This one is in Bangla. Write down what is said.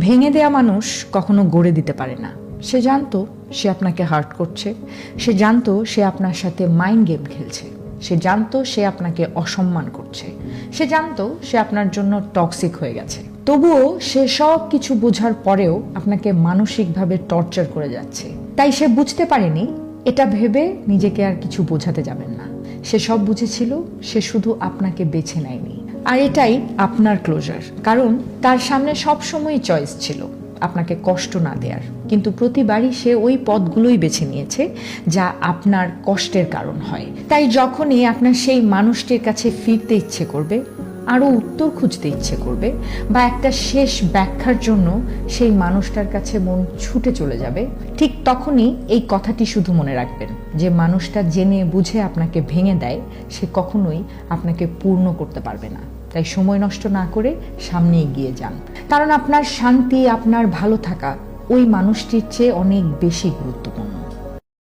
ভেঙে দেয়া মানুষ কখনো গড়ে দিতে পারে না। সে জানতো সে আপনাকে হার্ট করছে, সে জানতো সে আপনার সাথে মাইন্ড গেম খেলছে, সে জানতো সে আপনাকে অসম্মান করছে, সে জানতো সে আপনার জন্য টক্সিক হয়ে গেছে। তবুও সে সব কিছু বোঝার পরেও আপনাকে মানসিকভাবে টর্চার করে যাচ্ছে। তাই সে বুঝতে পারেনি, এটা ভেবে নিজেকে আর কিছু বোঝাতে যাবেন না। সে সব বুঝেছিল, সে শুধু আপনাকে বেছে নেয়নি। আর এটাই আপনার ক্লোজার, কারণ তার সামনে সবসময় চয়েস ছিল আপনাকে কষ্ট না দেওয়ার, কিন্তু প্রতিবারই সে ওই পথগুলোই বেছে নিয়েছে যা আপনার কষ্টের কারণ হয়। তাই যখনই আপনার সেই মানুষটির কাছে ফিরতে ইচ্ছে করবে, আরও উত্তর খুঁজতে ইচ্ছে করবে, বা একটা শেষ ব্যাখ্যার জন্য সেই মানুষটার কাছে মন ছুটে চলে যাবে, ঠিক তখনই এই কথাটি শুধু মনে রাখবেন যে মানুষটা জেনে বুঝে আপনাকে ভেঙে দেয়, সে কখনোই আপনাকে পূর্ণ করতে পারবে না। তাই সময় নষ্ট না করে সামনে এগিয়ে যান, কারণ আপনার শান্তি, আপনার ভালো থাকা ওই মানুষটির চেয়ে অনেক বেশি গুরুত্বপূর্ণ।